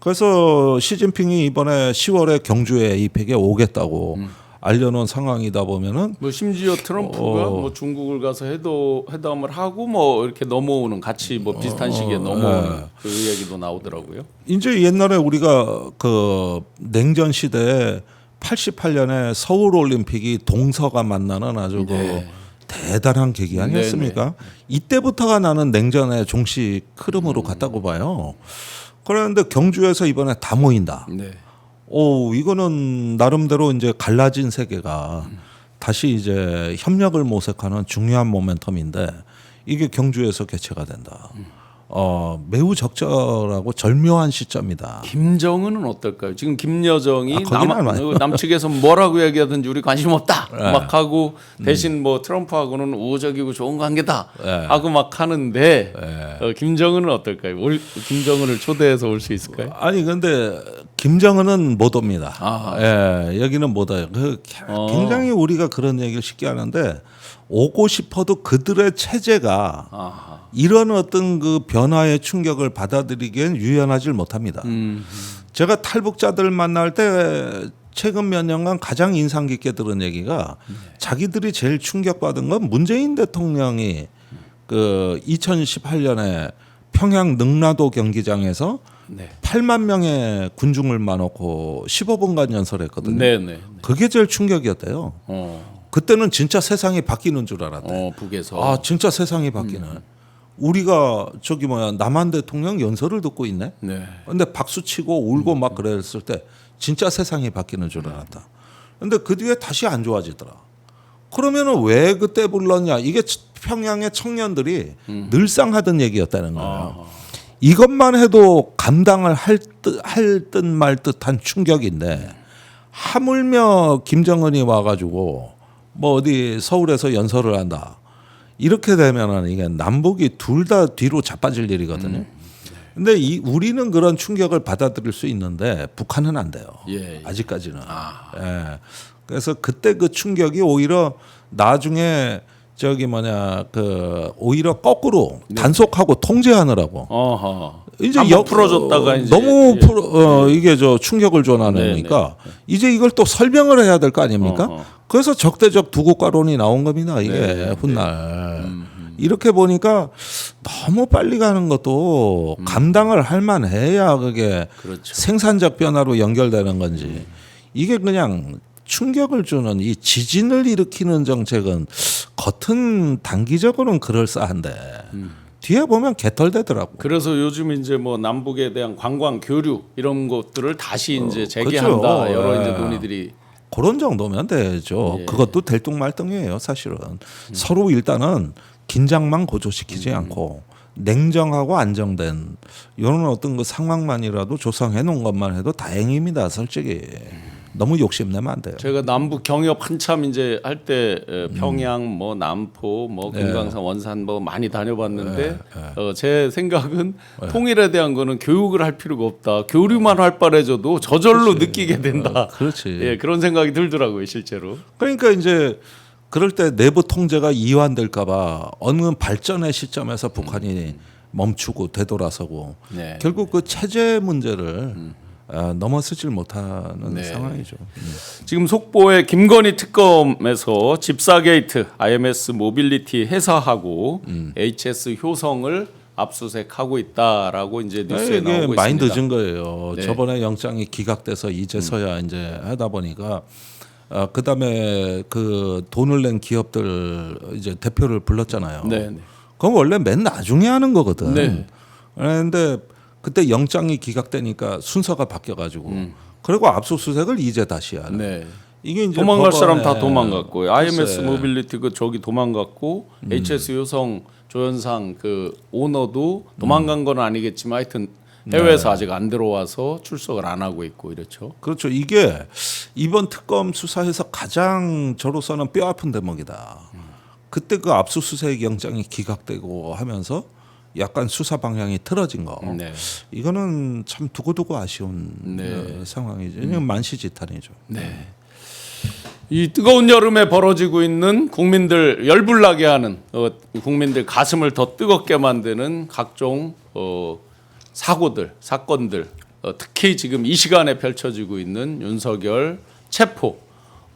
그래서 시진핑이 이번에 10월에 경주에 에이펙에 오겠다고 알려놓은 상황이다 보면은 뭐 심지어 트럼프가 뭐 중국을 가서 회담을 하고 뭐 이렇게 넘어오는 같이 뭐 비슷한 시기에 넘어오는 그 얘기도 나오더라고요. 이제 옛날에 우리가 그 냉전 시대에 88년에 서울 올림픽이 동서가 만나는 아주 그 대단한 계기 아니었습니까? 이때부터가 나는 냉전의 종식 흐름으로 갔다고 봐요. 그런데 경주에서 이번에 다 모인다. 이거는 나름대로 이제 갈라진 세계가 다시 이제 협력을 모색하는 중요한 모멘텀인데 이게 경주에서 개최가 된다. 매우 적절하고 절묘한 시점이다. 김정은은 어떨까요? 지금 김여정이 거기는 남측에서 뭐라고 얘기하든지 우리 관심 없다 막 하고 대신 뭐 트럼프하고는 우호적이고 좋은 관계다 하고 막 하는데 김정은은 어떨까요? 김정은을 초대해서 올 수 있을까요? 아니 근데 김정은은 못 옵니다. 여기는 못 와요. 굉장히 우리가 그런 얘기를 쉽게 하는데 오고 싶어도 그들의 체제가 이런 어떤 그 변화의 충격을 받아들이기엔 유연하지 못합니다. 제가 탈북자들 만날 때 최근 몇 년간 가장 인상 깊게 들은 얘기가 자기들이 제일 충격받은 건 문재인 대통령이 그 2018년에 평양 능라도 경기장에서 8만 명의 군중을 많았고 15분간 연설했거든요. 그게 제일 충격이었대요. 그때는 진짜 세상이 바뀌는 줄 알았대. 북에서. 진짜 세상이 바뀌는. 우리가 저기 남한 대통령 연설을 듣고 있네. 근데 박수 치고 울고 막 그랬을 때 진짜 세상이 바뀌는 줄 알았다. 근데 그 뒤에 다시 안 좋아지더라. 그러면은 왜 그때 불렀냐? 이게 평양의 청년들이 늘상 하던 얘기였다는 거예요. 이것만 해도 감당을 할 듯 말 듯한 충격인데 하물며 김정은이 와가지고 뭐 어디 서울에서 연설을 한다. 이렇게 되면은 이게 남북이 둘 다 뒤로 자빠질 일이거든요. 근데 우리는 그런 충격을 받아들일 수 있는데 북한은 안 돼요. 아직까지는. 그래서 그때 그 충격이 오히려 나중에 오히려 거꾸로 단속하고 통제하느라고. 어허. 이제 한번 풀어줬다가 이제 너무 이게 충격을 줘나니까 이제 이걸 또 설명을 해야 될 거 아닙니까? 그래서 적대적 두국가론이 나온 겁니다. 이게 훗날 이렇게 보니까 너무 빨리 가는 것도 감당을 할 만해야 그게 그렇죠. 생산적 변화로 연결되는 건지 이게 그냥 충격을 주는 이 지진을 일으키는 정책은 겉은 단기적으로는 그럴싸한데 뒤에 보면 개털되더라고. 그래서 요즘 이제 뭐 남북에 대한 관광 교류 이런 것들을 다시 이제 재개한다 그렇죠. 여러 이제 논의들이 그런 정도면 되죠. 그것도 들뚱말뚱이에요, 사실은. 서로 일단은 긴장만 고조시키지 않고 냉정하고 안정된 이런 어떤 그 상황만이라도 조성해 놓은 것만 해도 다행입니다, 솔직히. 너무 욕심내면 안 돼요. 제가 남북 경협 한참 이제 할 때 평양 뭐 남포 뭐 금강산 원산 뭐 많이 다녀봤는데 제 생각은 통일에 대한 거는 교육을 할 필요가 없다. 교류만 활발해져도 저절로 느끼게 된다. 그렇지. 예, 그런 생각이 들더라고요, 실제로. 그러니까 이제 그럴 때 내부 통제가 이완될까봐 어느 발전의 시점에서 북한이 멈추고 되돌아서고 네. 결국 그 체제 문제를 넘어서질 못하는 상황이죠. 지금 속보에 김건희 특검에서 집사 게이트, IMS 모빌리티 회사하고 HS 효성을 압수수색하고 있다라고 이제 뉴스에 이게 나오고 많이 있습니다. 늦은 거예요. 네. 저번에 영장이 기각돼서 이제서야 이제 하다 보니까 그다음에 그 돈을 낸 기업들 이제 대표를 불렀잖아요. 네, 네. 그건 원래 맨 나중에 하는 거거든. 네. 그런데 그때 영장이 기각되니까 순서가 바뀌어가지고 그리고 압수수색을 이제 다시 하는. 네. 이게 이제 도망갈 법원에 사람 다 도망갔고 IMS 글쎄. 모빌리티 그 저기 도망갔고 HS 효성 조현상 그 오너도 도망간 건 아니겠지만 하여튼 해외에서 아직 안 들어와서 출석을 안 하고 있고 이렇죠. 그렇죠. 이게 이번 특검 수사에서 가장 저로서는 뼈 아픈 대목이다. 그때 그 압수수색 영장이 기각되고 하면서 약간 수사 방향이 틀어진 거. 네. 이거는 참 두고두고 아쉬운 상황이죠. 이건 만시지탄이죠. 네. 이 뜨거운 여름에 벌어지고 있는 국민들 열불나게 하는 국민들 가슴을 더 뜨겁게 만드는 각종 사고들, 사건들, 특히 지금 이 시간에 펼쳐지고 있는 윤석열 체포.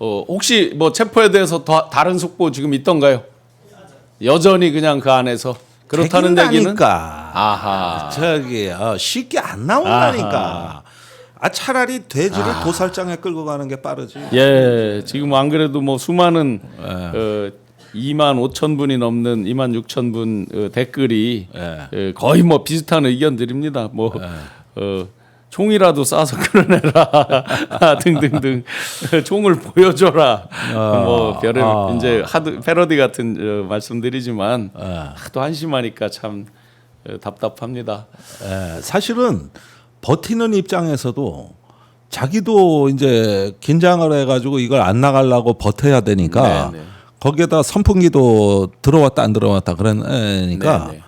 혹시 뭐 체포에 대해서 다른 속보 지금 있던가요? 여전히 그냥 그 안에서 그렇다는 얘기는 되긴다니까. 아하. 저기 쉽게 안 나온다니까. 차라리 돼지를 도살장에 끌고 가는 게 빠르지. 예, 지금 안 그래도 뭐 수많은 2만 5천 분이 넘는 2만 6천 분 댓글이 거의 뭐 비슷한 의견들입니다. 뭐 총이라도 쏴서 끌어내라 등등등 총을 보여줘라 뭐 별의 이제 하도 패러디 같은 말씀드리지만 하도 한심하니까 참 답답합니다. 사실은 버티는 입장에서도 자기도 이제 긴장을 해가지고 이걸 안 나가려고 버텨야 되니까 네, 네. 거기에다 선풍기도 들어왔다 안 들어왔다 그러니까 네, 네.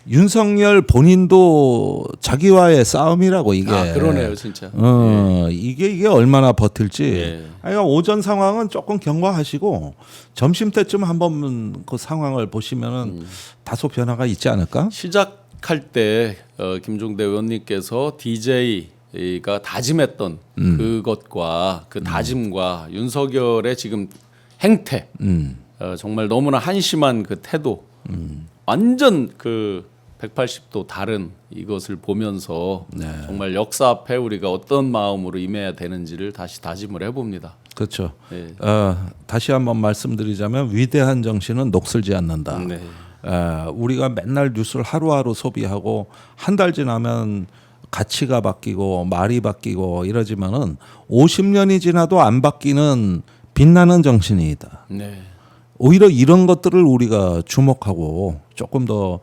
윤석열 본인도 자기와의 싸움이라고 이게. 그러네요, 진짜. 이게 얼마나 버틸지. 예. 그러니까 오전 상황은 조금 경과하시고 점심 때쯤 한번 그 상황을 보시면은 다소 변화가 있지 않을까? 시작할 때 김종대 의원님께서 DJ가 다짐했던 그것과 그 다짐과 윤석열의 지금 행태, 정말 너무나 한심한 그 태도, 완전 그 180도 다른 이것을 보면서 정말 역사 앞에 우리가 어떤 마음으로 임해야 되는지를 다시 다짐을 해봅니다. 그렇죠. 네. 다시 한번 말씀드리자면 위대한 정신은 녹슬지 않는다. 네. 우리가 맨날 뉴스를 하루하루 소비하고 한 달 지나면 가치가 바뀌고 말이 바뀌고 이러지만은 50년이 지나도 안 바뀌는 빛나는 정신이다. 네. 오히려 이런 것들을 우리가 주목하고 조금 더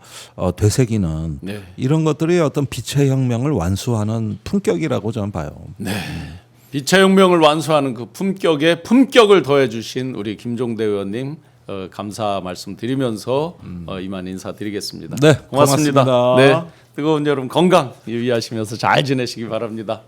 되새기는 네. 이런 것들이 어떤 빛의 혁명을 완수하는 품격이라고 저는 봐요. 네. 빛의 혁명을 완수하는 그 품격에 품격을 더해주신 우리 김종대 의원님 감사 말씀드리면서 이만 인사드리겠습니다. 네, 고맙습니다. 고맙습니다. 네, 뜨거운 여름 건강 유의하시면서 잘 지내시기 바랍니다.